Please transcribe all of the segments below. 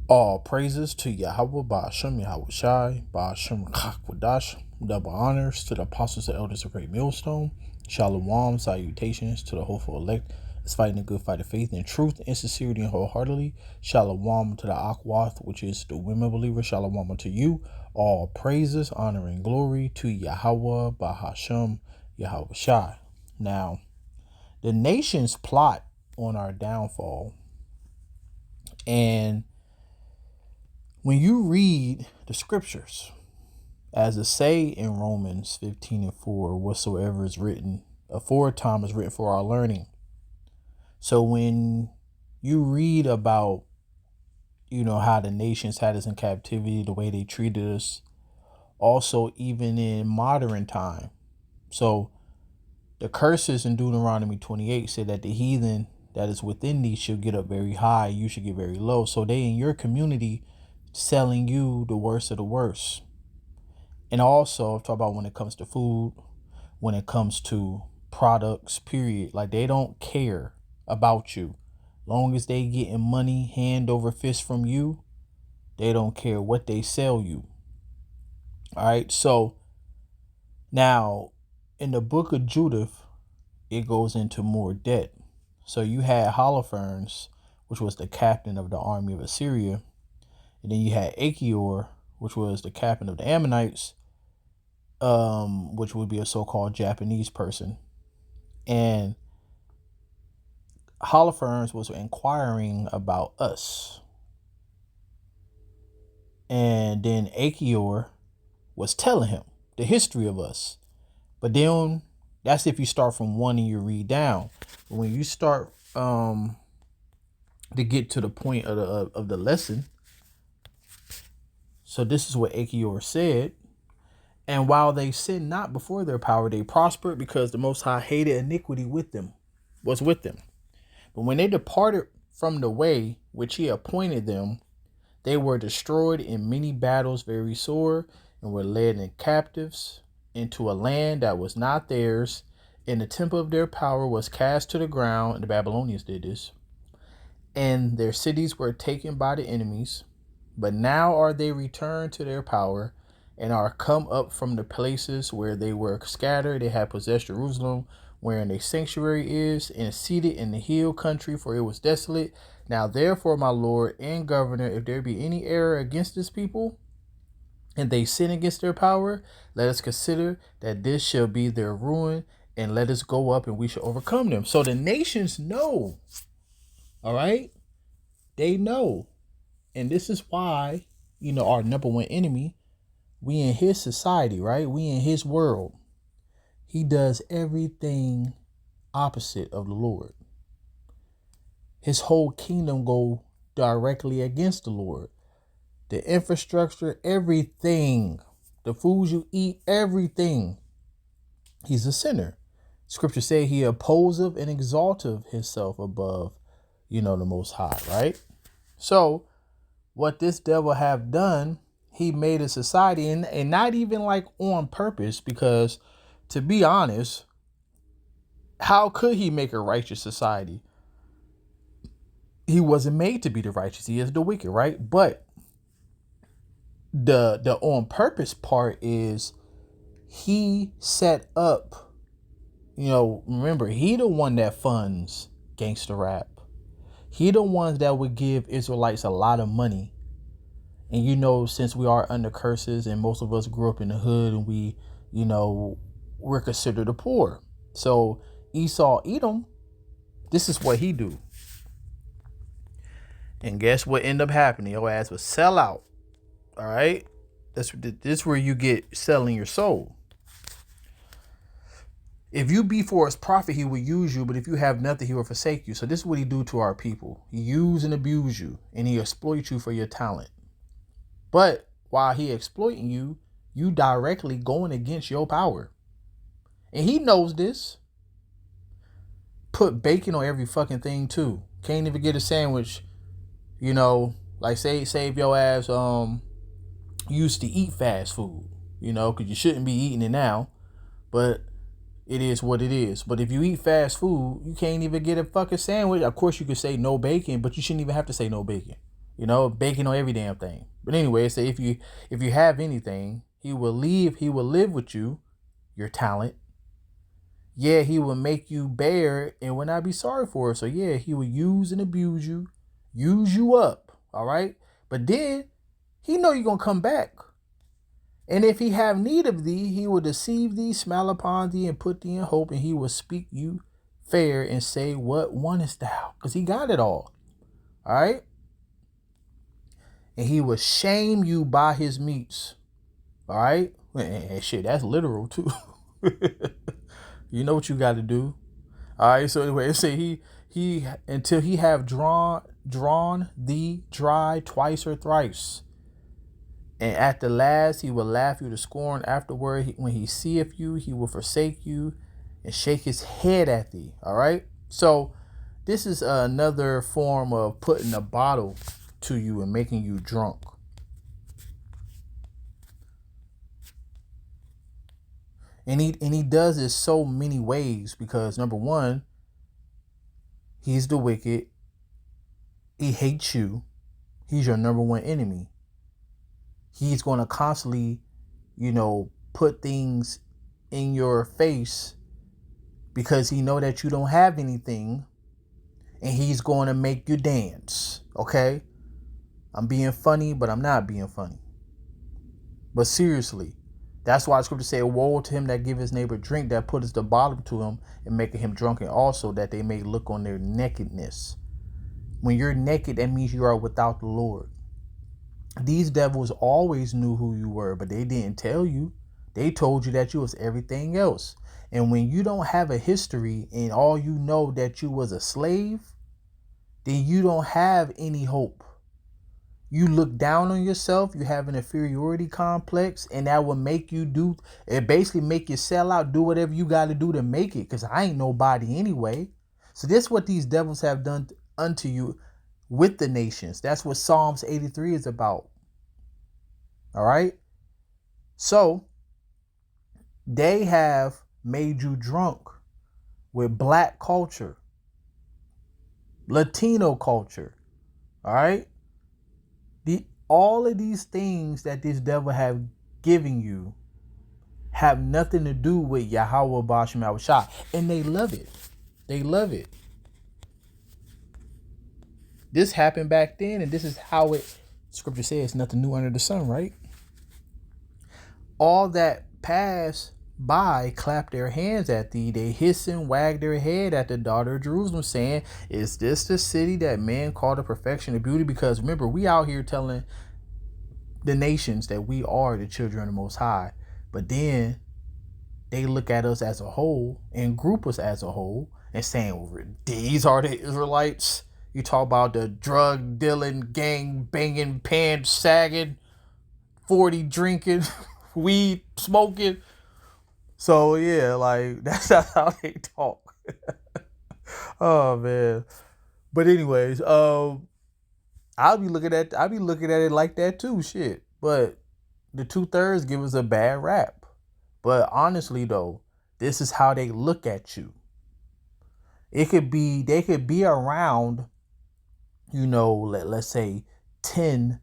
All praises to Yahweh, Ba'ashem, Yahweh Shai, Ba'ashem, Chakwadash. Double honors to the apostles and elders of Great Millstone. Shalom, salutations to the hopeful elect that's fighting a good fight of faith in truth and sincerity and wholeheartedly. Shalom to the Akwath, which is the women believer. Shalom to you. All praises, honor, and glory to Yahweh, Ba'ashem, Yahweh Shai. Now, the nations plot on our downfall. And when you read the scriptures, as it say in Romans 15:4, whatsoever is written aforetime is written for our learning. So when you read about, how the nations had us in captivity, the way they treated us, also even in modern time. So the curses in Deuteronomy 28 say that the heathen that is within thee should get up very high, you should get very low. So they in your community selling you the worst of the worst. And also talk about when it comes to food, when it comes to products, period. Like they don't care about you. Long as they getting money hand over fist from you, they don't care what they sell you. All right. So now in the book of Judith, it goes into more debt. So you had Holofernes, which was the captain of the army of Assyria. And then you had Achior, which was the captain of the Ammonites, which would be a so-called Japanese person. And Holofernes was inquiring about us. And then Achior was telling him the history of us. But then that's if you start from one and you read down. But when you start to get to the point of the lesson, so this is what Achior said. And while they sinned not before their power, they prospered because the Most High hated iniquity with them, was with them. But when they departed from the way which he appointed them, they were destroyed in many battles very sore, and were led in captives into a land that was not theirs, and the temple of their power was cast to the ground, and the Babylonians did this, and their cities were taken by the enemies. But now are they returned to their power, and are come up from the places where they were scattered. They had possessed Jerusalem, wherein a sanctuary is, and seated in the hill country, for it was desolate. Now therefore, my Lord and Governor, if there be any error against this people, and they sin against their power, let us consider that this shall be their ruin, and let us go up, and we shall overcome them. So the nations know. All right? They know. And this is why, our number one enemy, we in his society, right? We in his world. He does everything opposite of the Lord. His whole kingdom go directly against the Lord. The infrastructure, everything, the foods you eat, everything. He's a sinner. Scripture say he opposeth and exalteth himself above, the Most High, right? So what this devil have done, he made a society, and not even like on purpose, because to be honest, how could he make a righteous society? He wasn't made to be the righteous. He is the wicked, right? But the on purpose part is he set up, remember, he the one that funds gangster rap. He the ones that would give Israelites a lot of money. And since we are under curses and most of us grew up in the hood, and we're considered the poor. So Esau, Edom, this is what he do. And guess what ended up happening? Your ass was sell out. All right. This where you get selling your soul. If you be for his profit, he will use you. But if you have nothing, he will forsake you. So this is what he do to our people. He use and abuse you, and he exploit you for your talent. But while he exploiting you, you directly going against your power. And he knows this. Put bacon on every fucking thing too. Can't even get a sandwich. Like save your ass used to eat fast food, because you shouldn't be eating it now. But it is what it is. But if you eat fast food, you can't even get a fucking sandwich. Of course you could say no bacon, but you shouldn't even have to say no bacon. baking on every damn thing. But anyway, say if you have anything, he will live with you, your talent. Yeah, he will make you bear and will not be sorry for it. So yeah, he will use and abuse you, use you up. All right. But then he know you're gonna come back. And if he have need of thee, he will deceive thee, smile upon thee, and put thee in hope, and he will speak you fair and say, what wantest thou? Because he got it all. All right. And he will shame you by his meats. All right. And shit, that's literal too. You know what you got to do. All right. So anyway, it say he until he have drawn thee dry twice or thrice. And at the last, he will laugh you to scorn. Afterward, when he seeth you, he will forsake you and shake his head at thee. All right. So this is another form of putting a bottle to you and making you drunk. And he does this so many ways because number one, he's the wicked. He hates you. He's your number one enemy. He's going to constantly, put things in your face because he know that you don't have anything, and he's going to make you dance. Okay? I'm being funny, but I'm not being funny. But seriously, that's why the scripture say, woe to him that give his neighbor drink, that putteth the bottom to him and maketh him drunken also, that they may look on their nakedness. When you're naked, that means you are without the Lord. These devils always knew who you were, but they didn't tell you. They told you that you was everything else. And when you don't have a history and all you know that you was a slave, then you don't have any hope. You look down on yourself, you have an inferiority complex, and that will make you basically make you sell out, do whatever you got to do to make it, because I ain't nobody anyway. So this is what these devils have done unto you with the nations. That's what Psalms 83 is about. All right. So they have made you drunk with black culture, Latino culture. All right. All of these things that this devil have given you have nothing to do with Yahweh Bashem Yahushua. And they love it. They love it. This happened back then, and this is how scripture says nothing new under the sun, right? All that passed by clapped their hands at thee. They hiss and wag their head at the daughter of Jerusalem, saying, is this the city that man called a perfection of beauty? Because remember, we out here telling the nations that we are the children of the Most High. But then they look at us as a whole and group us as a whole and saying, these are the Israelites. You talk about the drug dealing, gang banging, pants sagging, 40 drinking, weed smoking. So yeah, like that's how they talk. Oh man. But anyways, I'll be looking at it like that too, shit. But the 2/3 give us a bad rap. But honestly though, this is how they look at you. They could be around, let's say 10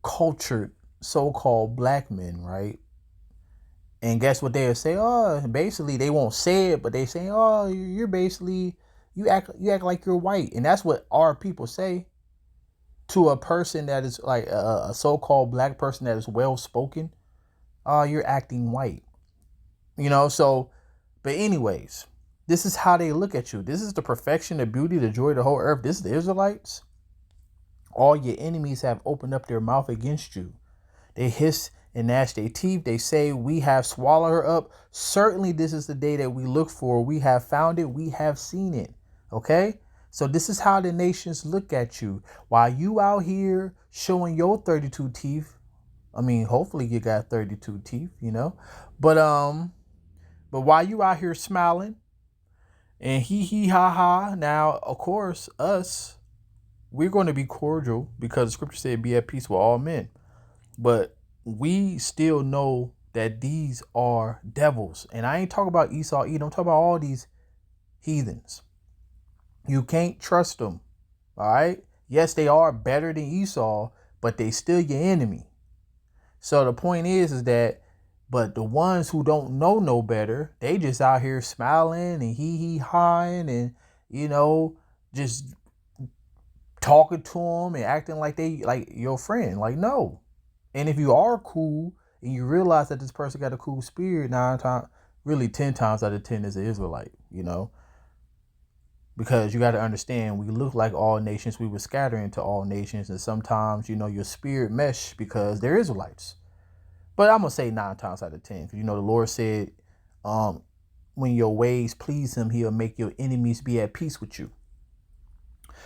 cultured so-called black men, right? And guess what they'll say? Oh, basically they won't say it, but they say, oh, you're basically, you act like you're white. And that's what our people say to a person that is like a so-called black person that is well-spoken. Oh, you're acting white. So, but anyways, this is how they look at you. This is the perfection, the beauty, the joy of the whole earth. This is the Israelites. All your enemies have opened up their mouth against you. They hiss and gnash their teeth. They say, we have swallowed her up. Certainly this is the day that we look for. We have found it. We have seen it. Okay? So this is how the nations look at you. While you out here showing your 32 teeth. I mean, hopefully you got 32 teeth, But while you out here smiling and hee ha ha, now, of course, us, we're going to be cordial because the scripture said be at peace with all men. But we still know that these are devils. And I ain't talking about Esau, Edom. I'm talking about all these heathens. You can't trust them. All right. Yes, they are better than Esau, but they still your enemy. So the point is that, but the ones who don't know no better, they just out here smiling and hee hawing and, you know, just talking to them and acting like they like your friend. Like, no. And if you are cool and you realize that this person got a cool spirit, 9 times, really 10 times out of 10 is an Israelite, because you got to understand, we look like all nations. We were scattered into all nations, and sometimes, your spirit mesh because they're Israelites. But I'm gonna say 9 times out of 10, because the Lord said, when your ways please Him, He'll make your enemies be at peace with you.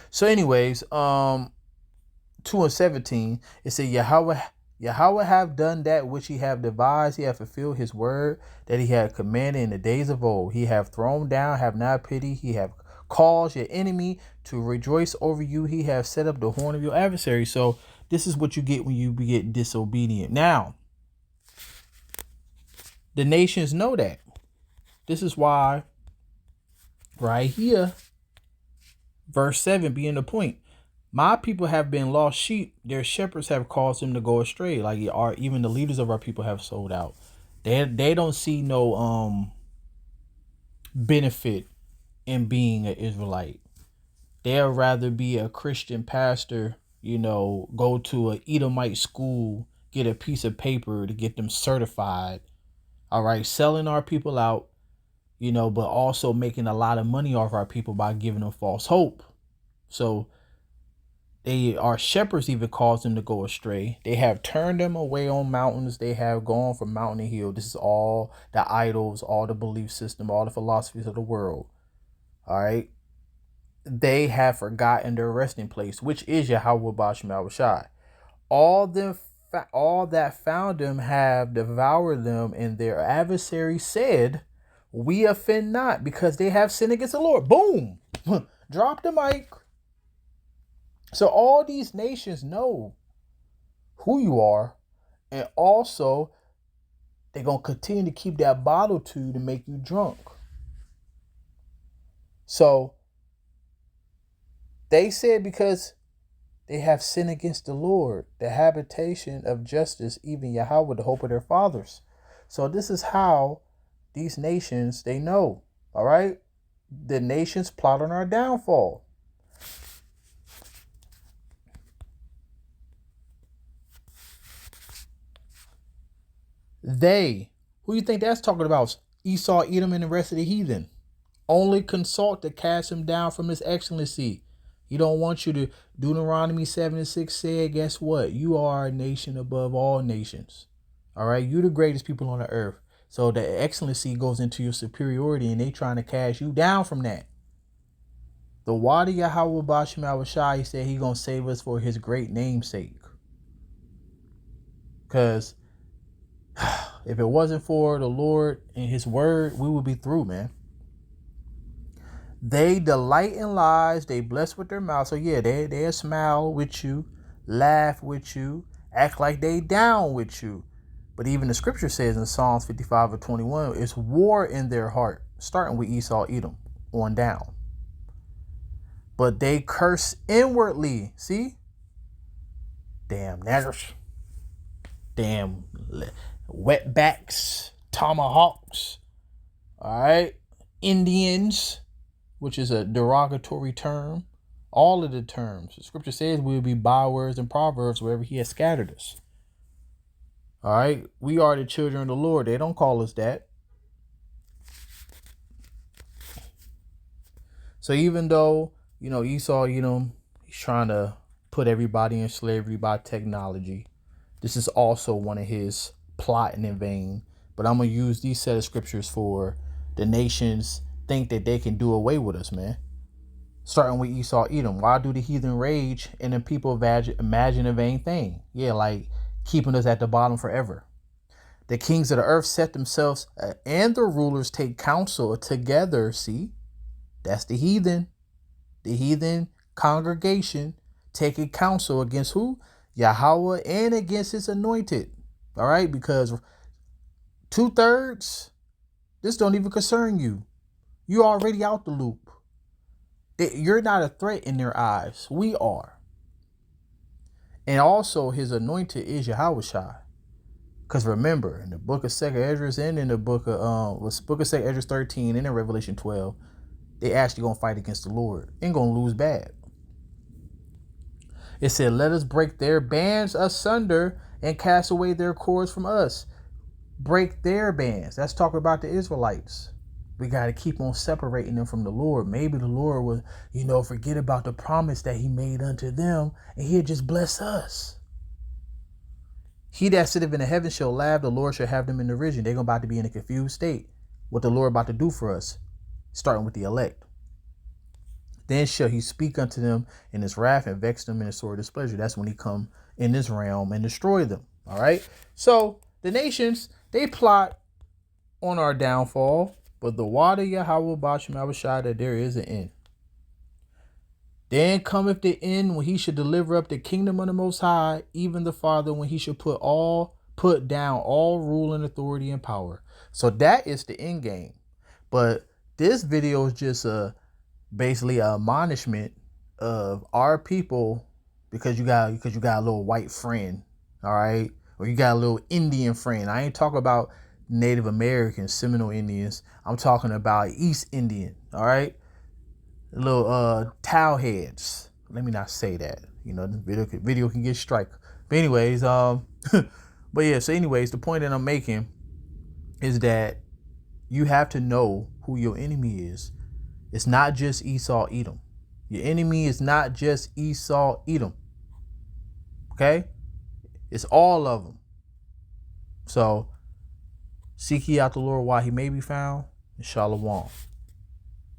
So, anyways, 2:17, it said, Yahweh have done that which He have devised. He have fulfilled His word that He had commanded in the days of old. He have thrown down, have not pity. He have caused your enemy to rejoice over you. He have set up the horn of your adversary. So this is what you get when you get disobedient. Now, the nations know that. This is why right here, verse 7 being the point. My people have been lost sheep. Their shepherds have caused them to go astray. Like, even the leaders of our people have sold out. They don't see no benefit in being an Israelite. They'll rather be a Christian pastor, go to an Edomite school, get a piece of paper to get them certified. All right, selling our people out, but also making a lot of money off our people by giving them false hope. So our shepherds even caused them to go astray. They have turned them away on mountains. They have gone from mountain to hill. This is all the idols, all the belief system, all the philosophies of the world. All right. They have forgotten their resting place, which is Yahweh Bashem Yahushai. All that found them have devoured them, and their adversary said, we offend not, because they have sinned against the Lord. Boom. Drop the mic. So all these nations know who you are, and also they're going to continue to keep that bottle to you to make you drunk. So they said, because they have sinned against the Lord, the habitation of justice, even Yahweh, the hope of their fathers. So this is how these nations, they know. All right. The nations plot on our downfall. Who you think that's talking about? Esau, Edom, and the rest of the heathen. Only consult to cast him down from his excellency. He don't want you to. Deuteronomy 7:6 said, guess what? You are a nation above all nations. All right. You the greatest people on the earth. So the excellency goes into your superiority, and they trying to cast you down from that. The Wadi Yahweh Bashem Yahushai said he gonna save us for his great namesake. Because if it wasn't for the Lord and his word, we would be through, man. They delight in lies. They bless with their mouth. So yeah, they'll smile with you, laugh with you, act like they down with you. But even the scripture says in Psalms 55:21, it's war in their heart, starting with Esau, Edom, on down. But they curse inwardly. See? Damn naggers. Damn wetbacks, tomahawks. All right. Indians, which is a derogatory term. All of the terms. The scripture says we will be bywords and proverbs wherever he has scattered us. All right. We are the children of the Lord. They don't call us that. So even though, Esau, he's trying to put everybody in slavery by technology, this is also one of his plotting in vain. But I'm going to use these set of scriptures for the nations think that they can do away with us, man. Starting with Esau, Edom. Why do the heathen rage and the people imagine a vain thing? Yeah, like keeping us at the bottom forever. The kings of the earth set themselves and the rulers take counsel together. See, that's the heathen. The heathen congregation taking counsel against who? Yahweh, and against his anointed. All right, because 2/3, this don't even concern you. You're already out the loop. You're not a threat in their eyes. We are. And also his anointed is Yahushua. Because remember, in the book of 2nd Esdras and in the book of 2nd Esdras 13 and in Revelation 12, they actually gonna fight against the Lord and gonna lose bad. It said, let us break their bands asunder and cast away their cords from us. Break their bands. That's talking about the Israelites. We got to keep on separating them from the Lord. Maybe the Lord will, forget about the promise that he made unto them and he'll just bless us. He that sitteth in the heaven shall laugh. The Lord shall have them in derision. They're about to be in a confused state. What the Lord about to do for us, starting with the elect. Then shall he speak unto them in his wrath and vex them in his sore displeasure. That's when he come in this realm and destroy them. All right. So the nations, they plot on our downfall, but the water Yahweh Bashem Abishai, that there is an end. Then cometh the end when he should deliver up the kingdom of the Most High, even the Father, when he should put down all rule and authority and power. So that is the end game. But this video is just basically an admonishment of our people, because you got a little white friend, all right, or you got a little Indian friend. I ain't talking about Native Americans, Seminole Indians. I'm talking about East Indian, all right, little towel heads. Let me not say that. The video can get strike. But anyways, but yeah. So anyways, the point that I'm making is that you have to know who your enemy is. It's not just Esau, Edom. Your enemy is not just Esau, Edom. Okay? It's all of them. So, seek ye out the Lord while he may be found. And shalom.